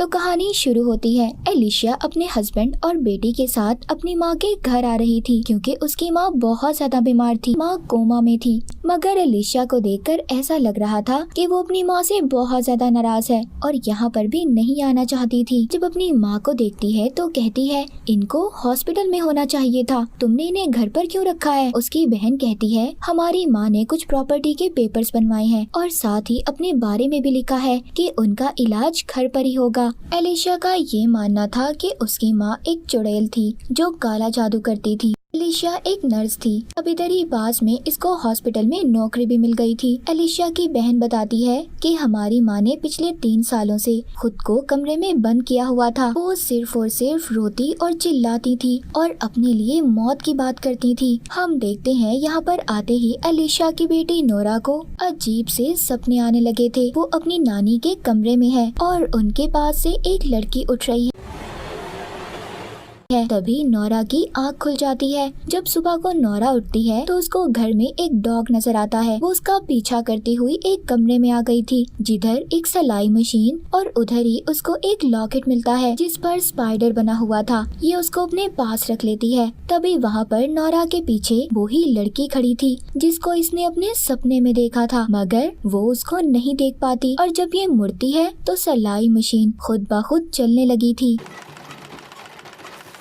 तो कहानी शुरू होती है। एलिशा अपने हस्बैंड और बेटी के साथ अपनी माँ के घर आ रही थी क्योंकि उसकी माँ बहुत ज्यादा बीमार थी। माँ कोमा में थी, मगर एलिशा को देखकर ऐसा लग रहा था कि वो अपनी माँ से बहुत ज्यादा नाराज है और यहाँ पर भी नहीं आना चाहती थी। जब अपनी माँ को देखती है तो कहती है, इनको हॉस्पिटल में होना चाहिए था, तुमने इन्हें घर पर क्यों रखा है। उसकी बहन कहती है, हमारी माँ ने कुछ प्रॉपर्टी के पेपर्स बनवाए हैं और साथ ही अपने बारे में भी लिखा है कि उनका इलाज घर पर ही होगा। एलिशा का ये मानना था कि उसकी माँ एक चुड़ैल थी जो काला जादू करती थी। एलिशा एक नर्स थी। अब इधर ही पास में इसको हॉस्पिटल में नौकरी भी मिल गई थी। एलिशा की बहन बताती है कि हमारी माँ ने पिछले 3 सालों से खुद को कमरे में बंद किया हुआ था। वो सिर्फ और सिर्फ रोती और चिल्लाती थी और अपने लिए मौत की बात करती थी। हम देखते हैं यहाँ पर आते ही एलिशा की बेटी नोरा को अजीब से सपने आने लगे थे। वो अपनी नानी के कमरे में है और उनके पास से एक लड़की उठ रही है। तभी नोरा की आँख खुल जाती है। जब सुबह को नोरा उठती है तो उसको घर में एक डॉग नजर आता है। वो उसका पीछा करती हुई एक कमरे में आ गई थी जिधर एक सिलाई मशीन और उधर ही उसको एक लॉकेट मिलता है जिस पर स्पाइडर बना हुआ था। ये उसको अपने पास रख लेती है। तभी वहाँ पर नोरा के पीछे वही लड़की खड़ी थी जिसको इसने अपने सपने में देखा था, मगर वो उसको नहीं देख पाती और जब ये मुड़ती है तो सिलाई मशीन खुद ब खुद चलने लगी थी।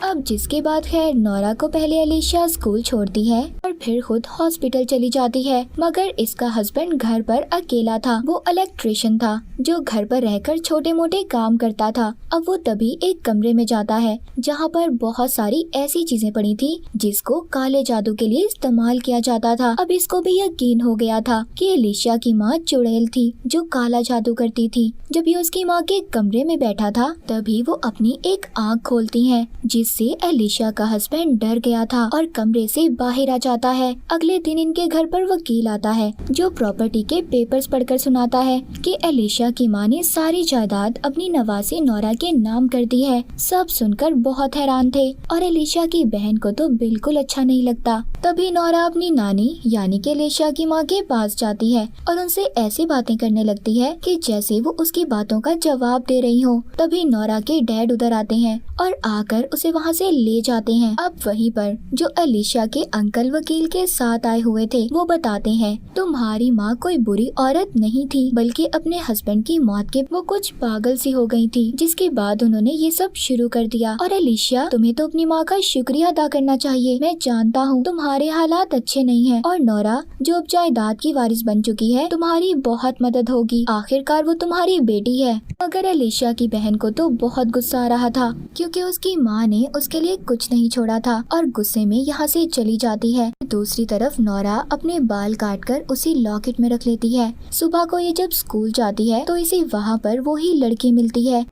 अब जिसके बाद खैर नोरा को पहले एलिशा स्कूल छोड़ती है और फिर खुद हॉस्पिटल चली जाती है, मगर इसका हस्बैंड घर पर अकेला था। वो इलेक्ट्रिशियन था जो घर पर रहकर छोटे मोटे काम करता था। अब वो तभी एक कमरे में जाता है जहाँ पर बहुत सारी ऐसी चीजें पड़ी थी जिसको काले जादू के लिए इस्तेमाल किया जाता था। अब इसको भी यकीन हो गया था कि एलिशा की माँ चुड़ैल थी जो काला जादू करती थी। जब ये उसकी माँ के कमरे में बैठा था तभी वो अपनी एक आँख खोलती है जिससे एलिशा का हस्बैंड डर गया था और कमरे से बाहर आ जाता है। अगले दिन इनके घर पर वकील आता है जो प्रॉपर्टी के पेपर्स पढ़कर सुनाता है कि एलिशा की माँ ने सारी जायदाद अपनी नवासी नोरा के नाम कर दी है। सब सुनकर बहुत हैरान थे और एलिशा की बहन को तो बिल्कुल अच्छा नहीं लगता। तभी नोरा अपनी नानी यानी कि एलिशा की माँ के पास जाती है और उनसे ऐसी बातें करने लगती है कि जैसे वो उसकी बातों का जवाब दे रही हो। तभी नोरा के डैड उधर आते हैं और आकर उसे वहाँ से ले जाते हैं। अब वहीं पर जो एलिशा के अंकल वकील के साथ आए हुए थे वो बताते हैं, तुम्हारी माँ कोई बुरी औरत नहीं थी बल्कि अपने हस्बैंड की मौत के वो कुछ पागल सी हो गई थी, जिसके बाद उन्होंने ये सब शुरू कर दिया। और एलिशा, तुम्हें तो अपनी माँ का शुक्रिया अदा करना चाहिए। मैं जानता हूँ तुम्हारे हालात अच्छे नहीं है और नोरा जो अब जायदाद की वारिस बन चुकी है तुम्हारी बहुत मदद होगी। आखिरकार वो तुम्हारी बेटी है। मगर एलिशा की बहन को तो बहुत गुस्सा आ रहा था क्योंकि उसकी माँ ने उसके लिए कुछ नहीं छोड़ा था और गुस्से में यहाँ से चली जाती है। दूसरी तरफ नोरा अपने बाल काटकर उसी लॉकेट में रख लेती है। सुबह को ये जब स्कूल जाती है तो इसे वहाँ पर वही लड़की मिलती है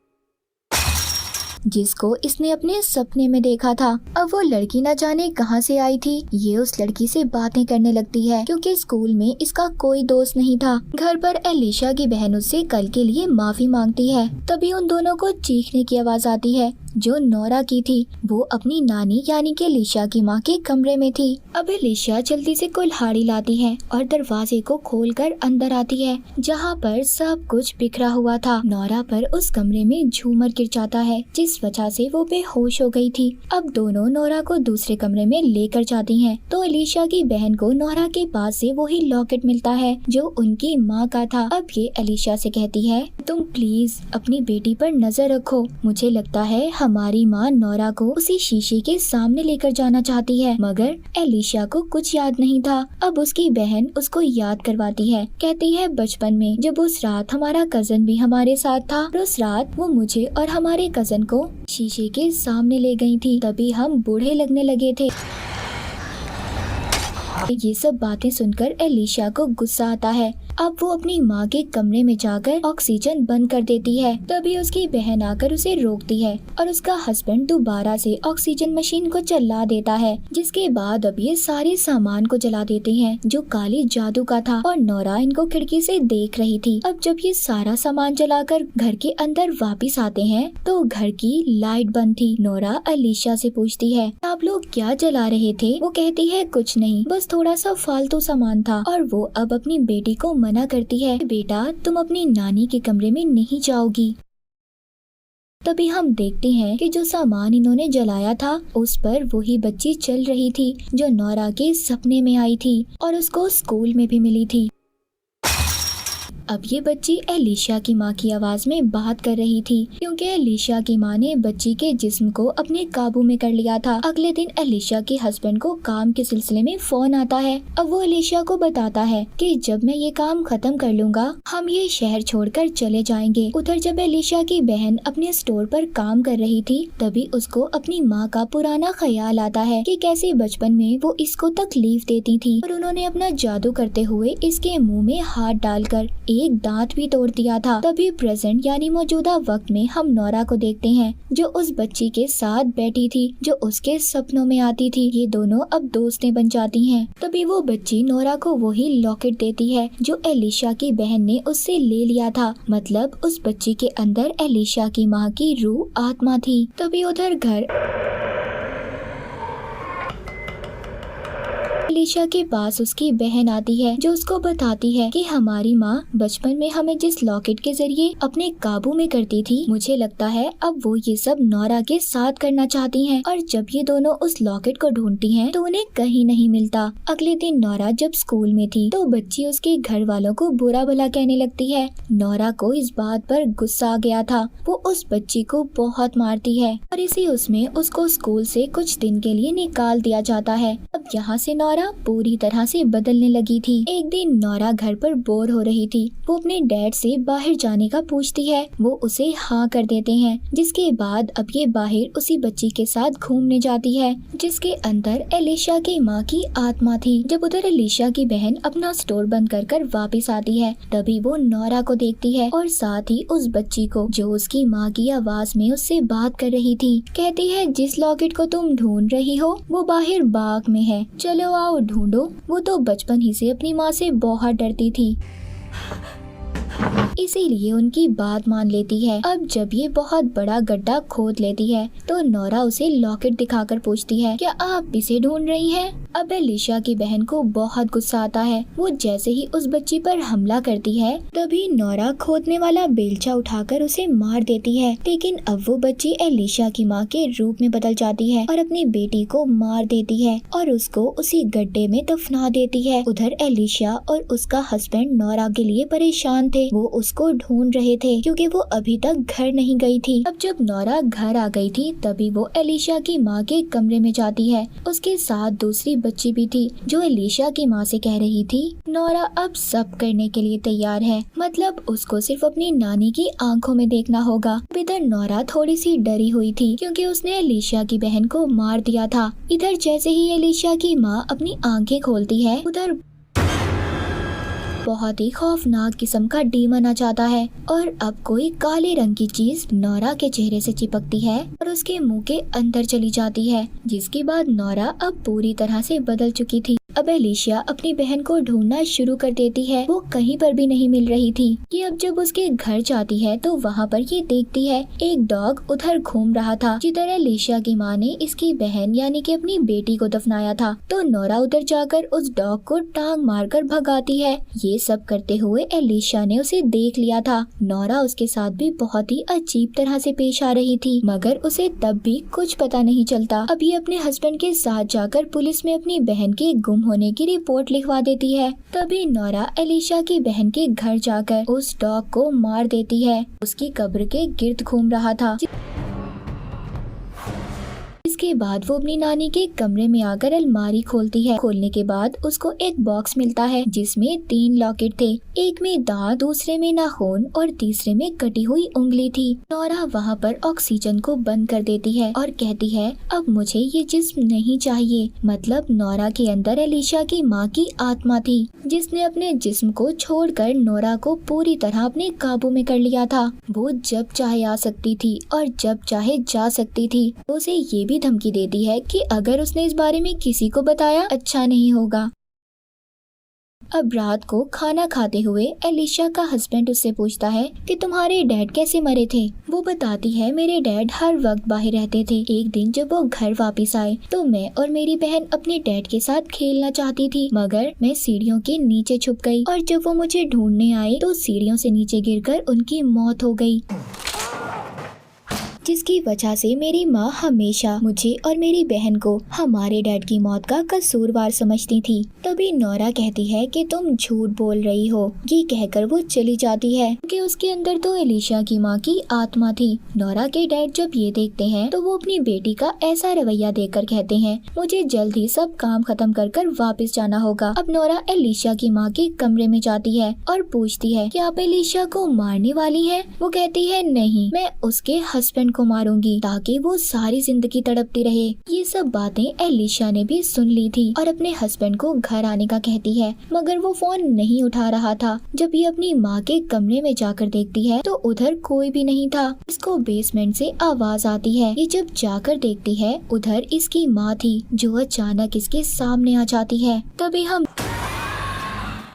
जिसको इसने अपने सपने में देखा था। अब वो लड़की न जाने कहां से आई थी। ये उस लड़की से बातें करने लगती है क्योंकि स्कूल में इसका कोई दोस्त नहीं था। घर पर एलिशा की बहन उससे कल के लिए माफी मांगती है। तभी उन दोनों को चीखने की आवाज आती है जो नोरा की थी। वो अपनी नानी यानी कि एलिशा की माँ के कमरे में थी। अब एलिशा जल्दी से कुल्हाड़ी लाती है और दरवाजे को खोलकर अंदर आती है जहाँ पर सब कुछ बिखरा हुआ था। नोरा पर उस कमरे में झूमर गिर जाता है जिस वजह से वो बेहोश हो गई थी। अब दोनों नोरा को दूसरे कमरे में लेकर जाती हैं तो एलिशा की बहन को नोरा के पास से वही लॉकेट मिलता है जो उनकी माँ का था। अब ये एलिशा से कहती है, तुम प्लीज अपनी बेटी पर नजर रखो। मुझे लगता है हमारी माँ नोरा को उसी शीशे के सामने लेकर जाना चाहती है। मगर एलिशा को कुछ याद नहीं था। अब उसकी बहन उसको याद करवाती है। कहती है, बचपन में जब उस रात हमारा कजन भी हमारे साथ था और उस रात वो मुझे और हमारे कजन को शीशे के सामने ले गई थी, तभी हम बूढ़े लगने लगे थे। ये सब बातें सुनकर एलिशा को गुस्सा आता है। अब वो अपनी माँ के कमरे में जाकर ऑक्सीजन बंद कर देती है। तभी उसकी बहन आकर उसे रोकती है और उसका हस्बैंड दोबारा से ऑक्सीजन मशीन को चला देता है, जिसके बाद अब ये सारे सामान को जला देते हैं जो काली जादू का था और नोरा इनको खिड़की से देख रही थी। अब जब ये सारा सामान जलाकर घर के अंदर वापिस आते हैं तो घर की लाइट बंद थी। नोरा एलिशा से पूछती है, आप लोग क्या जला रहे थे? वो कहती है, कुछ नहीं, बस थोड़ा सा फालतू सामान था। और वो अब अपनी बेटी को मना करती है, बेटा तुम अपनी नानी के कमरे में नहीं जाओगी। तभी हम देखते हैं कि जो सामान इन्होंने जलाया था उस पर वही बच्ची चल रही थी जो नोरा के सपने में आई थी और उसको स्कूल में भी मिली थी। अब ये बच्ची एलिशा की माँ की आवाज में बात कर रही थी क्योंकि एलिशा की माँ ने बच्ची के जिस्म को अपने काबू में कर लिया था। अगले दिन एलिशा के हस्बैंड को काम के सिलसिले में फोन आता है। अब वो एलिशा को बताता है कि जब मैं ये काम खत्म कर लूंगा हम ये शहर छोड़कर चले जाएंगे। उधर जब एलिशा की बहन अपने स्टोर पर काम कर रही थी तभी उसको अपनी माँ का पुराना ख्याल आता है कि कैसे बचपन में वो इसको तकलीफ देती थी और उन्होंने अपना जादू करते हुए इसके मुँह में हाथ डालकर एक दांत भी तोड़ दिया था। तभी प्रेजेंट यानी मौजूदा वक्त में हम नोरा को देखते हैं जो उस बच्ची के साथ बैठी थी जो उसके सपनों में आती थी। ये दोनों अब दोस्तें बन जाती हैं। तभी वो बच्ची नोरा को वही लॉकेट देती है जो एलिशा की बहन ने उससे ले लिया था। मतलब उस बच्ची के अंदर एलिशा की माँ की रूह आत्मा थी। तभी उधर घर एलिशा के पास उसकी बहन आती है जो उसको बताती है कि हमारी माँ बचपन में हमें जिस लॉकेट के जरिए अपने काबू में करती थी मुझे लगता है अब वो ये सब नोरा के साथ करना चाहती हैं। और जब ये दोनों उस लॉकेट को ढूंढती हैं तो उन्हें कहीं नहीं मिलता। अगले दिन नोरा जब स्कूल में थी तो बच्ची उसके घर वालों को बुरा भला कहने लगती है। नोरा को इस बात पर गुस्सा आ गया था। वो उस बच्ची को बहुत मारती है और इसी उसमें उसको स्कूल से कुछ दिन के लिए निकाल दिया जाता है। अब यहाँ से नोरा पूरी तरह से बदलने लगी थी। एक दिन नोरा घर पर बोर हो रही थी। वो अपने डैड से बाहर जाने का पूछती है। वो उसे हाँ कर देते हैं जिसके बाद अब ये बाहर उसी बच्ची के साथ घूमने जाती है जिसके अंदर एलिशा की माँ की आत्मा थी। जब उधर एलिशा की बहन अपना स्टोर बंद कर वापस आती है तभी वो नोरा को देखती है और साथ ही उस बच्ची को जो उसकी माँ की आवाज में उससे बात कर रही थी। कहती है जिस लॉकेट को तुम ढूंढ रही हो वो बाहर बाग में है, चलो आओ ढूंढो। वो तो बचपन ही से अपनी माँ से बहुत डरती थी इसीलिए उनकी बात मान लेती है। अब जब ये बहुत बड़ा गड्ढा खोद लेती है तो नोरा उसे लॉकेट दिखाकर पूछती है क्या आप इसे ढूंढ रही हैं? अब एलिशा की बहन को बहुत गुस्सा आता है। वो जैसे ही उस बच्ची पर हमला करती है तभी नोरा खोदने वाला बेलचा उठाकर उसे मार देती है। लेकिन अब वो बच्ची एलिशा की माँ के रूप में बदल जाती है और अपनी बेटी को मार देती है और उसको उसी गड्ढे में दफना देती है। उधर एलिशा और उसका हस्बैंड नोरा के लिए परेशान थे। वो उसको ढूंढ रहे थे क्योंकि वो अभी तक घर नहीं गई थी। अब जब नोरा घर आ गई थी तभी वो एलिशा की माँ के कमरे में जाती है। उसके साथ दूसरी बच्ची भी थी जो एलिशा की माँ से कह रही थी नोरा अब सब करने के लिए तैयार है, मतलब उसको सिर्फ अपनी नानी की आंखों में देखना होगा। इधर नोरा थोड़ी सी डरी हुई थी क्योंकि उसने एलिशा की बहन को मार दिया था। इधर जैसे ही एलिशा की माँ अपनी आंखें खोलती है उधर बहुत ही खौफनाक किस्म का डीमन आ जाता है और अब कोई काले रंग की चीज नोरा के चेहरे से चिपकती है और उसके मुंह के अंदर चली जाती है जिसके बाद नोरा अब पूरी तरह से बदल चुकी थी। अब एलिशा अपनी बहन को ढूंढना शुरू कर देती है। वो कहीं पर भी नहीं मिल रही थी। ये अब जब उसके घर जाती है तो वहाँ पर ये देखती है एक डॉग उधर घूम रहा था जिधर एलिशा की माँ ने इसकी बहन यानी कि अपनी बेटी को दफनाया था। तो नोरा उधर जाकर उस डॉग को टांग मारकर भगाती है। ये सब करते हुए एलिशा ने उसे देख लिया था। नोरा उसके साथ भी बहुत ही अजीब तरह से पेश आ रही थी मगर उसे तब भी कुछ पता नहीं चलता। अब ये अपने हस्बैंड के साथ जाकर पुलिस में अपनी बहन के गुम होने की रिपोर्ट लिखवा देती है। तभी नोरा एलिशा की बहन के घर जाकर उस डॉग को मार देती है। उसकी कब्र के गिर्द घूम रहा था। इसके बाद वो अपनी नानी के कमरे में आकर अलमारी खोलती है। खोलने के बाद उसको एक बॉक्स मिलता है जिसमें 3 लॉकेट थे। एक में दांत, दूसरे में नाखून और तीसरे में कटी हुई उंगली थी। नोरा वहाँ पर ऑक्सीजन को बंद कर देती है और कहती है अब मुझे ये जिस्म नहीं चाहिए। मतलब नोरा के अंदर एलिशा की माँ की आत्मा थी जिसने अपने जिस्म को छोड़कर नोरा को पूरी तरह अपने काबू में कर लिया था। वो जब चाहे आ सकती थी और जब चाहे जा सकती थी। उसे ये भी धमकी देती है कि अगर उसने इस बारे में किसी को बताया अच्छा नहीं होगा। अब रात को खाना खाते हुए एलिशा का हस्बैंड उससे पूछता है कि तुम्हारे डैड कैसे मरे थे। वो बताती है मेरे डैड हर वक्त बाहर रहते थे। एक दिन जब वो घर वापस आए तो मैं और मेरी बहन अपने डैड के साथ खेलना चाहती थी मगर मैं सीढ़ियों के नीचे छुप गई और जब वो मुझे ढूंढने आए तो सीढ़ियों से नीचे गिरकर उनकी मौत हो गई। जिसकी वजह से मेरी माँ हमेशा मुझे और मेरी बहन को हमारे डैड की मौत का कसूरवार समझती थी। तभी नोरा कहती है कि तुम झूठ बोल रही हो। ये कहकर वो चली जाती है कि उसके अंदर तो एलिशा की माँ की आत्मा थी। नोरा के डैड जब ये देखते हैं तो वो अपनी बेटी का ऐसा रवैया देखकर कहते हैं मुझे जल्द ही सब काम खत्म कर वापस जाना होगा। अब नोरा एलिशा की माँ के कमरे में जाती है और पूछती है कि आप एलिशा को मारने वाली हैं? वो कहती है नहीं, मैं उसके हस्बैंड को मारूंगी ताकि वो सारी जिंदगी तड़पती रहे। ये सब बातें एलिशा ने भी सुन ली थी और अपने हस्बैंड को घर आने का कहती है, मगर वो फोन नहीं उठा रहा था। जब ये अपनी माँ के कमरे में जाकर देखती है तो उधर कोई भी नहीं था। इसको बेसमेंट से आवाज आती है। ये जब जाकर देखती है उधर इसकी माँ थी जो अचानक इसके सामने आ जाती है। तभी हम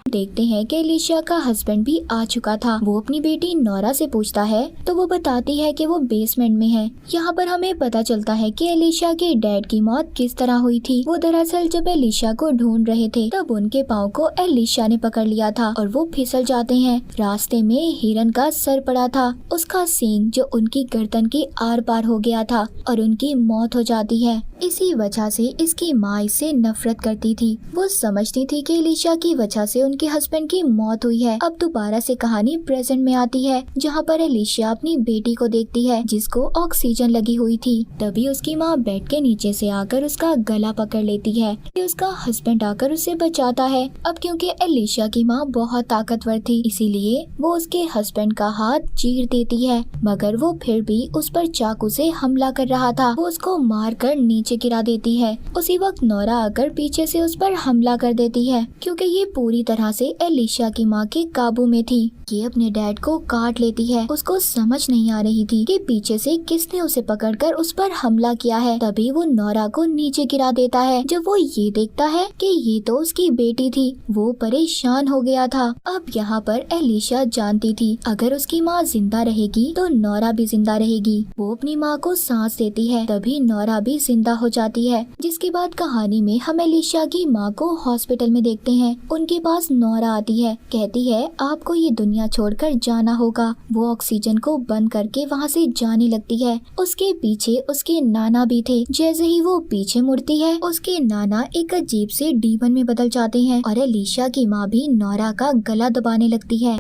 देखते हैं कि एलिशा का हस्बैंड भी आ चुका था। वो अपनी बेटी नोरा से पूछता है तो वो बताती है कि वो बेसमेंट में है। यहाँ पर हमें पता चलता है कि एलिशा के डैड की मौत किस तरह हुई थी। वो दरअसल जब एलिशा को ढूंढ रहे थे तब उनके पाँव को एलिशा ने पकड़ लिया था और वो फिसल जाते हैं। रास्ते में हिरन का सर पड़ा था, उसका सींग जो उनकी गर्दन के आर पार हो गया था और उनकी मौत हो जाती है। इसी वजह से इसकी माँ इससे नफरत करती थी। वो समझती थी कि एलिशा की वजह से उनके हस्बैंड की मौत हुई है। अब दोबारा से कहानी प्रेजेंट में आती है जहाँ पर एलिशा अपनी बेटी को देखती है जिसको ऑक्सीजन लगी हुई थी। तभी उसकी माँ बेड के नीचे से आकर उसका गला पकड़ लेती है कि उसका हस्बैंड आकर उसे बचाता है। अब क्योंकि एलिशा की माँ बहुत ताकतवर थी इसीलिए वो उसके हस्बैंड का हाथ चीर देती है, मगर वो फिर भी उस पर चाकू से हमला कर रहा था। वो उसको मार कर नीचे गिरा देती है। उसी वक्त नोरा आकर पीछे से उस पर हमला कर देती है। क्योंकि ये पूरी तरह से एलिशा की माँ के काबू में थी, ये अपने डैड को काट लेती है। उसको समझ नहीं आ रही थी कि पीछे से किसने उसे पकड़कर उस पर हमला किया है। तभी वो नोरा को नीचे गिरा देता है। जब वो ये देखता है कि ये तो उसकी बेटी थी, वो परेशान हो गया था। अब यहाँ पर एलिशा जानती थी अगर उसकी माँ जिंदा रहेगी तो नोरा भी जिंदा रहेगी। वो अपनी माँ को सांस देती है, तभी नोरा भी जिंदा हो जाती है। जिसके बाद कहानी में हम एलिशा की माँ को हॉस्पिटल में देखते हैं। उनके पास नोरा आती है, कहती है आपको ये दुनिया छोड़कर जाना होगा। वो ऑक्सीजन को बंद करके वहाँ से जाने लगती है। उसके पीछे उसके नाना भी थे। जैसे ही वो पीछे मुड़ती है उसके नाना एक अजीब से डीमन में बदल जाते हैं और एलिशा की माँ भी नोरा का गला दबाने लगती है।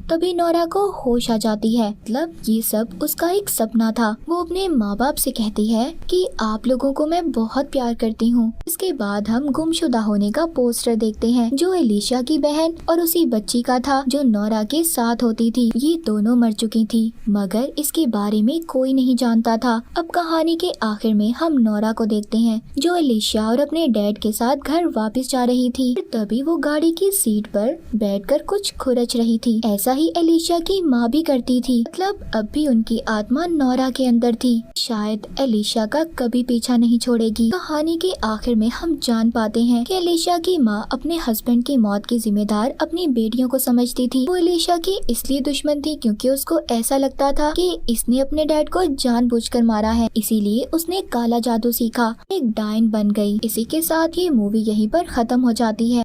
तभी नोरा को होश आ जाती है। मतलब ये सब उसका एक सपना था। वो अपने माँ बाप से कहती है कि आप लोगों को मैं बहुत प्यार करती हूँ। इसके बाद हम गुमशुदा होने का पोस्टर देखते हैं जो एलिशा की बहन और उसी बच्ची का था जो नोरा के साथ होती थी। ये दोनों मर चुकी थी मगर इसके बारे में कोई नहीं जानता था। अब कहानी के आखिर में हम नोरा को देखते हैं जो एलिशा और अपने डैड के साथ घर वापस जा रही थी। तभी वो गाड़ी की सीट पर बैठकर कुछ खुरच रही थी। ऐसा ही एलिशा की माँ भी करती थी। मतलब अब भी उनकी आत्मा नोरा के अंदर थी। शायद एलिशा का कभी पीछा नहीं छोड़ेगी। कहानी के आखिर में हम जान पाते हैं कि एलिशा की माँ अपने हस्बैंड की मौत की जिम्मेदार अपनी बेटियों को समझती थी। वो एलिशा की इसलिए दुश्मन थी क्योंकि उसको ऐसा लगता था कि इसने अपने डैड को जानबूझकर मारा है, इसीलिए उसने काला जादू सीखा, एक डायन बन गई। इसी के साथ ये मूवी यहीं पर खत्म हो जाती है।